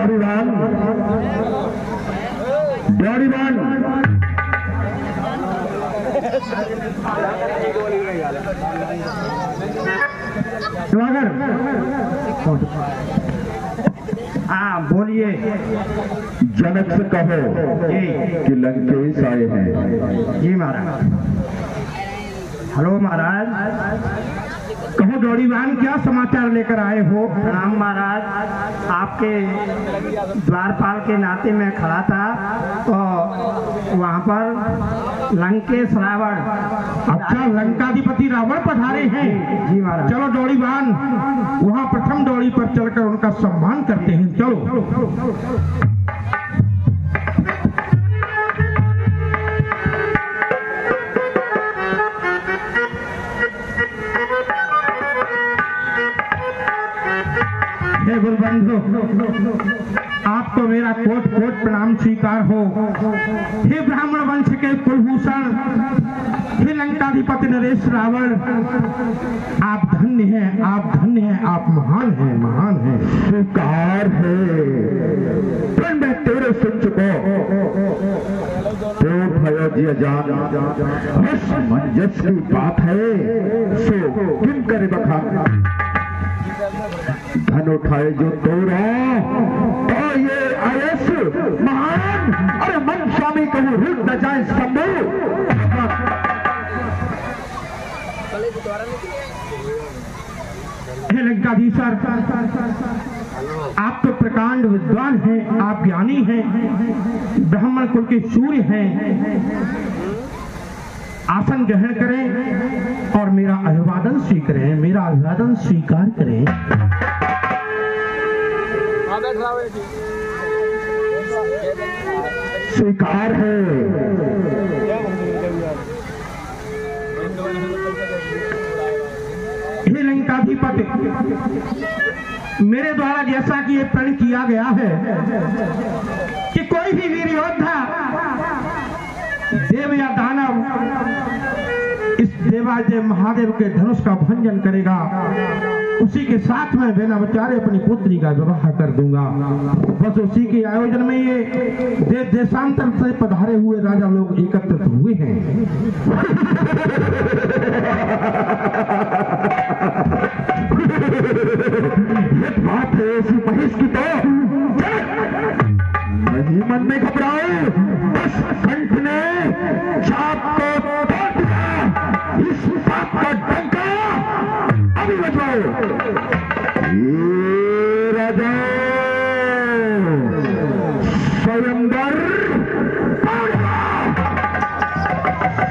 डोरीवान डोरीवान हाँ बोलिए। जनक से कहो कि लंकेश आए हैं। जी महाराज। हेलो महाराज। कहो डोरीवान, क्या समाचार लेकर आए हो? प्रणाम महाराज। आपके द्वारपाल के नाते में खड़ा था तो वहाँ पर लंकेश रावण। अच्छा, लंकाधिपति रावण पधारे हैं? जी महाराज। चलो डोरीवान, वहाँ प्रथम डोरी पर चलकर उनका सम्मान करते हैं। चलो। हे गुरुबंधु, आपको मेरा कोट कोट प्रणाम स्वीकार हो। हे ब्राह्मण वंश के कुलभूषण, हे लंकाधिपति नरेश रावण, आप धन्य हैं, आप धन्य हैं, आप महान हैं, महान हैं। स्वीकार है, पर मैं तेरे सुन चुका। तो भयोजी अजान मंजस की बात है, सो किम करे बखान। धन उठाए जो तोरा तो ये आयस महान, अरे मन स्वामी कहूँ रुक न जाए शंभू। हे लंकाधीशर, आप तो प्रकांड विद्वान हैं, आप ज्ञानी हैं, ब्राह्मण कुल के सूर्य हैं। आसन ग्रहण करें और मेरा अभिवादन स्वीकारें, मेरा अभिवादन स्वीकार करें। स्वीकार है। हे लंकाधिपति, मेरे द्वारा जैसा कि ये प्रण किया गया है कि कोई भी वीर योद्धा देव या दानव इस देवाजय महादेव के धनुष का भंजन करेगा, उसी के साथ में बिना विचारे अपनी पुत्री का विवाह कर दूंगा। बस उसी के आयोजन में ये देश देशांतर से पधारे हुए राजा लोग एकत्रित हुए हैं। बात है ऐसी महेश की तो नहीं मन में घबराओ, बस कंठ ने चाप को तोड़ दिया, इस बात का डंका अभी बजाओ। ये राजा स्वयंवर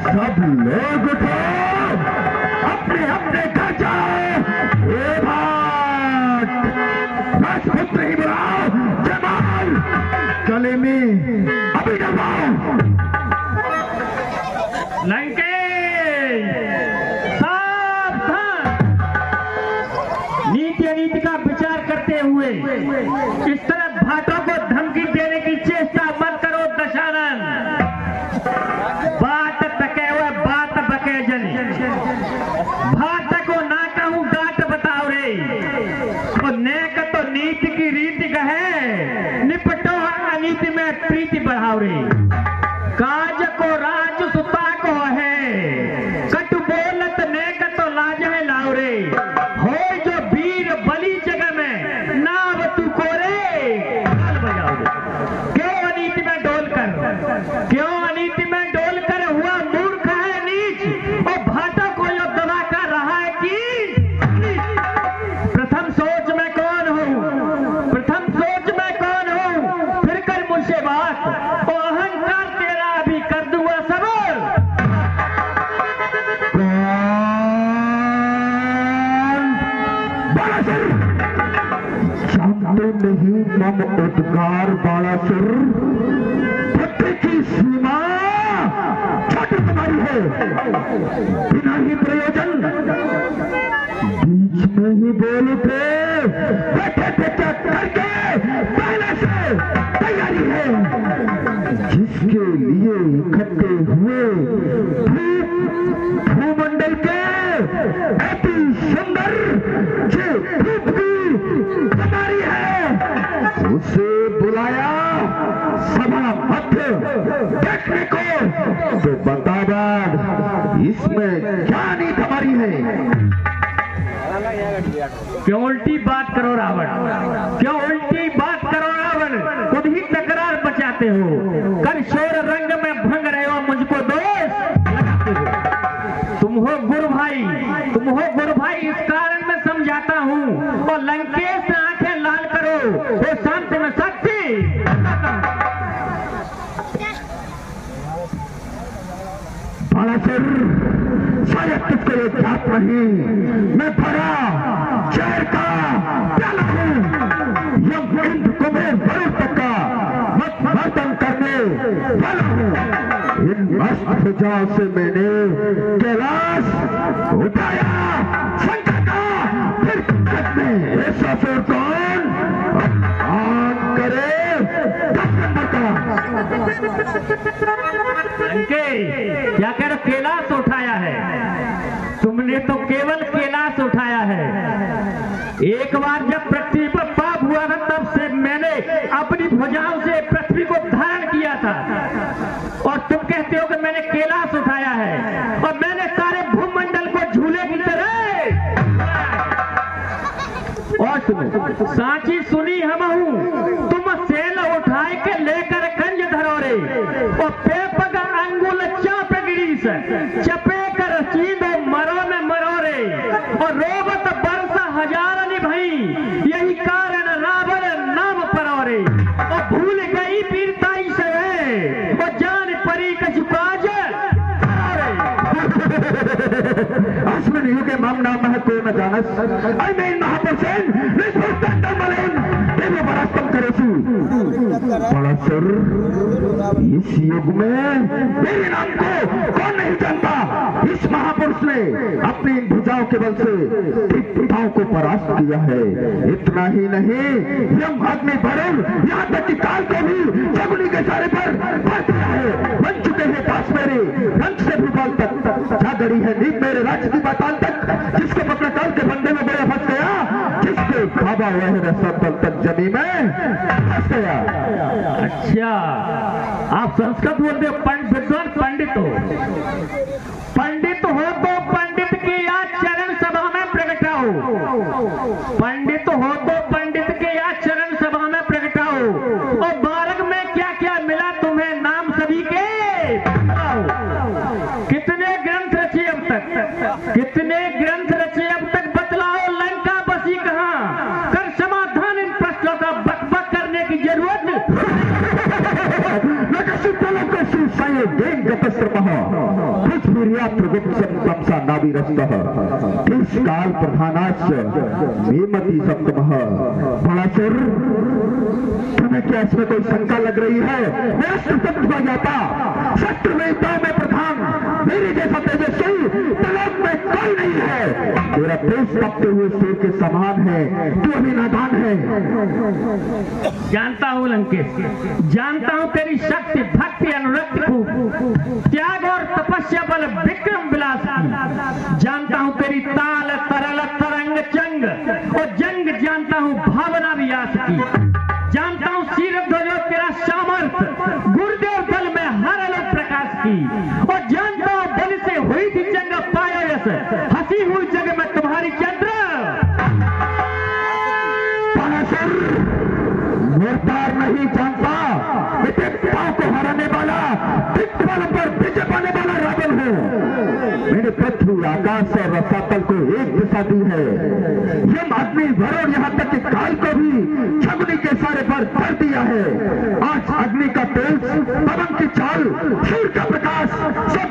सब लोग उठो, अपने अपने घर जाओ। ए भाट राजपुत्र ही बुलाओ, जमाल गले में अभी दबाओ। लंकेश सावधान, नीति अनीति का विचार करते हुए इस तरह भाटों को धमकी देने की चेष्टा मत करो दशानन। बात तके हुए बात बके जनी, भाट को ना कहूं गाट बताओ रे। तो नेक तो नीति की रीति कहे, निपटो अनीति में प्रीति बढ़ाओ रे। काज को राज सुता को है, कटु बोलत नेक तो लाज है लाओ रे। हो जो वीर बलि जग में, नाव तू को रे ताल बजाओ रे। क्यों अनीति में डोल कर, क्यों अनीति में डोल कर हुआ मूर्ख है नीच, और भाटा को जो दबा कर रहा है कि प्रथम सोच मैं कौन हूँ, प्रथम सोच मैं कौन हूँ, फिर कर मुझसे बात, और अहंकार तेरा अभी कर दूंगा सब। जानते नहीं मम उद्गार बालासुर, पत्र की सीमा छठ तुम्हारी है, बिना ही प्रयोजन बीच में ही बोल उठे, बैठे बैठे करके पहले से तैयारी है। जिसके लिए इकट्ठे हुए भूमंडल के अति सुंदर जो धूप की कमारी है, उसे बुलाया सभा मध्य देखने को, तो बता बाद इसमें क्या नीत हमारी है? क्यों उल्टी बात करो रावण, क्यों उल्टी बात करो रावण, खुद ही तकरार बचाते हो, कर शोर रंग में भंग रहे हो, मुझको दोष लगाते हो। तुम हो गुरु भाई, तुम हो गुरु भाई, इस कारण मैं समझाता हूँ। और लंकेश से आंखें लाल करो, वो शांति में शक्ति। बालासुर, शायद तुझको ये ख्यात नहीं, मैं भरा जहर का प्याला हूँ, यम इंद्र कुबेर वरुण तक का मर्दन करने वाला हूँ। इन मस्त भुजाओं से मैंने कैलाश उठाया शंकर का, फिर तक में ऐसा फिर कौन आन करे क्या कह रहे, कैलाश उठाया है? तुमने तो केवल कैलाश उठाया है। एक बार जब पृथ्वी पर पाप हुआ था, तब से मैंने अपनी भुजाओं से पृथ्वी को धारण किया था, और तुम कहते हो कि मैंने कैलाश उठाया है, और मैंने सारे भूमंडल को झूले की तरह। और तुम सांची सुनी हम हूं, तुम सेल उठाए के लेकर कंज धरोरे, और पेपक अंगुल चाप गिरीश चपे कर चींदो मरो में मरोरे, और रोबत बरसा हजार निभई, यही कारण रावण नाम परोरे, और भूल गई वीरताई से और जान परी कछुकाज। अस्मिन् युगे मम नामः को न जानस, अयमेन महापुरुषेण निष्ठुरं मलेन देवो परास्तम करेसु। बालासुर, इस युग में मेरे नाम को कौन नहीं जानता? इस महापुरुष ने अपनी इन भुजाओं के बल से दिग्विजयों को परास्त किया है। इतना ही नहीं, यम अग्नि वरुण, यहाँ तक कि काल को भी शकुनी के सारे पर भर दिया है। बन चुके हैं पास मेरे रंग से भूपाल तक, क्या गड़ी है नींद मेरे राज्य की पाताल तक, जिसको पकड़ा काल के फंदे में बड़ा फंस गया, जिसके बाबा वह रसतल तक जमी में फंस गया। अच्छा, आप संस्कृत बोलते हो, विद्वान पंडित हो, पंडित हो तो पंडित की याद चरण सभा में प्रगटाओ, पंडित हो तो पंडित के याद चरण सभा में प्रगटाओ। और बालक में क्या क्या मिला तुम्हें, नाम सभी के कितने ग्रंथ रचे अब तक, कितने ग्रंथ रचे अब तक, बतलाओ लंका बसी कहाँ, कर समाधान इन प्रश्नों का, बकबक करने की जरूरत। काल प्रधानाश्च मेमति सप्तमः। बालासुर, तुम्हें क्या इसमें कोई शंका लग रही है? मैं अस्त्र जाता, शस्त्र में में प्रधान मेरे जैसा तेजस्वी तलाक में कोई नहीं है। तेरा तेज तपते हुए सूर्य के समान है, तू अभी नादान है। जानता हूँ लंकेश, जानता हूँ तेरी शक्ति भक्ति अनुरक्त को, त्याग और तपस्या बल विक्रम विलास की, जानता हूँ तेरी ताल तरल तरंग चंग, और जंग जानता हूँ भावना वियास की, जानता हूँ शीर ध्वजो तेरा सामर्थ, गुरुदेव बल में हर अलग प्रकाश की, और जानता हूँ बल से हुई थी जंग पायो यश, हंसी हुई जग में तुम्हारी चंद्र। मोरदार नहीं जानता, पिताओं को हराने वाला, दिग्वालों पर विजय पाने वाला रावण हूँ। मैंने पृथ्वी आकाश और रसातल को एक दिशा दी है। यम अग्नि वरुण, यहाँ तक कि काल को भी शकुनी के सारे पर भर दिया है। आज अग्नि का तेज, पवन की चाल, सूर्य का प्रकाश, सब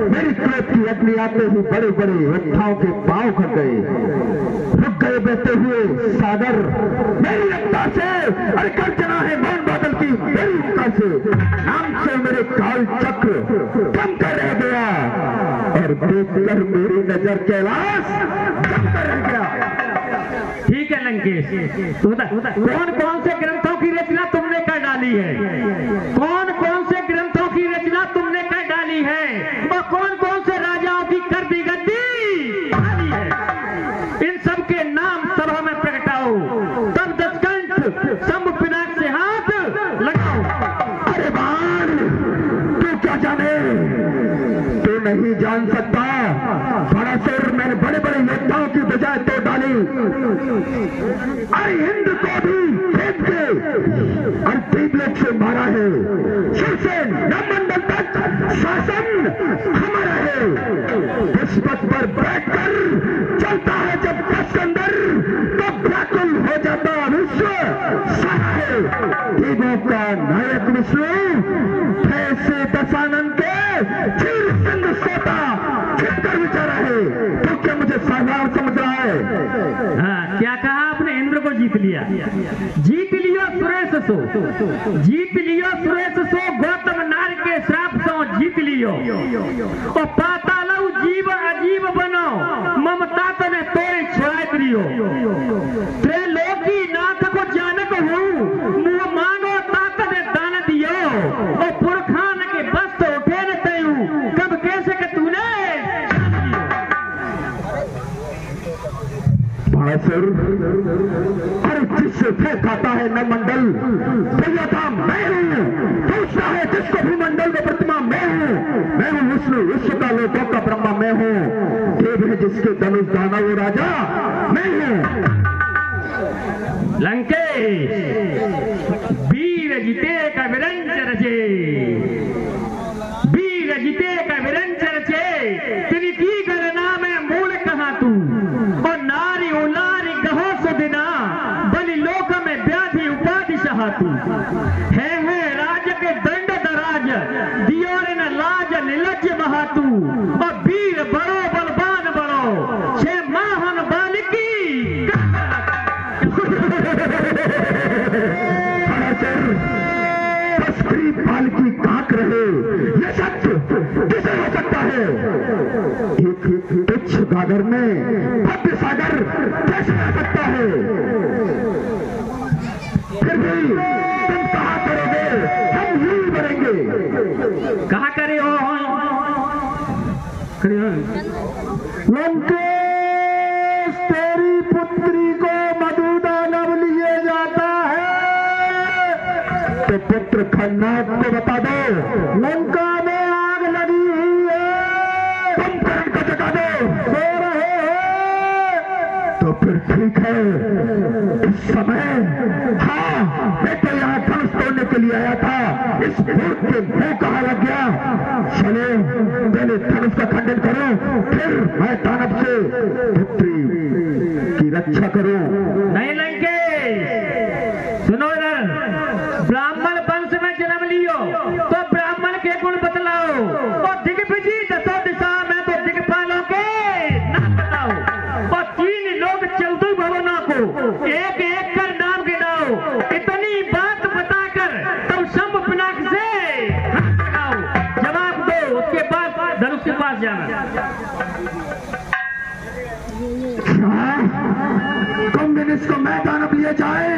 मेरी क्रोध की अग्नि आते ही बड़े बड़े योद्धाओं के पांव खड़ गए, रुक गए बहते हुए सागर मेरी रफ्तार से। अरे गर्जना है मौन बादल की मेरी रफ्तार से, नाम से मेरे काल चक्र कम कर रह गया, और देखकर मेरी नजर कैलाश कम कर रह गया। ठीक है लंकेश, कौन कौन से ग्रंथों की रचना तुमने कर डाली है, कौन कौन से ग्रंथों की रचना तुमने कर डाली है, और कौन कौन से राजाओं की कर दी गद्दी डाली है, इन सब के नाम सभा में प्रगटाओ, तब दशकंठ शंभु जान सकता। बड़ासुर मैंने बड़े बड़े योद्धाओं की बजाय तोड़ डाली। अरे हिंद को भी खेत के और 3 लोग से मारा है। शिव से नवमंडल तक शासन हमारा है। इस पथ पर बैठकर चलता है जब कस के अंदर तो व्याकुल हो जाता विश्व सारा है। देवों का नायक विष्णु ऐसे दशानंद के चीर सिंध सोता छिपकर विचारा है। तो क्या मुझे साधारण समझ रहा है? हाँ, क्या कहा आपने? इंद्र को जीत लिया। जीत लियो सुरेश सो, जीत लियो सुरेश सो, गौतम नार के श्राप सो जीत लियो। और पातालऊ जीव अजीब बनो, ममता तने तोरे छुड़ाए दियो। त्रे लोकी नाथ को जानक हूँ, मुँह मांगो तात ने दान दियो। और पुरखान के बस्त उठे न तयू, कब कैसे के तूने बड़ासुर। अरे जिससे फेंकाता है नवमंडल भैया था मैं हूँ। दूसरा है जिसको भूमंडल में प्रतिमा मैं हूँ विष्णु, विश्व का लोकों का ब्रह्मा मैं हूँ। देव है जिसके धनुष दानव राजा मैं हूँ। लंकेश वीर जीते का विरंच रचे, वीर जीते का विरंच रचे। तेरी की गणना में मूल कहा तू, और नारी उलारी गहो सुदिना, बलि लोक में व्याधि उपाधि सहातू। है राज के दंड दराज, दियोर न लाज निलज बहातू। और वीर बड़ो बलवान बड़ो, छे माहन बालिकी। पालकी काक रहे, यह सत्य किसे हो सकता है? एक तुच्छ गागर में भव्य सागर कैसे आ सकता है? फिर भी तुम कहा करोगे हम यही करेंगे। कहा करे हो? लंकेश तेरी पुत्री को मधुदानव लिए जाता है तो पुत्र खन्नाथ को बता दो। लंका में आग लगी हुई है, तुम करण को जगा दो। सो रहे हैं तो फिर ठीक है। इस समय हाँ मैं तो यहाँ धनुष तोड़ने के लिए आया था। इस भूत के मुंह कहा लग गया। चलो पहले धनुष का खंडन करो, फिर मैं दानव से पुत्री की रक्षा करूं। नहीं लंकेश, सुनो इधर। ब्राह्मण वंश में जन्म लियो तो ब्राह्मण के गुण बतलाओ, और दिग्विजय दसों दिशा में तो दिग्पालों के नाम बताओ। और 3 लोग 14 भवनों को एक एक कर नाम गिनाओ। इतनी बात बताकर तब शंभ पिनाक से हाथ लगाओ। जवाब दो, उसके बाद धनुष के पास जाना। तुम दिन इसको मैं दानव लिए जाए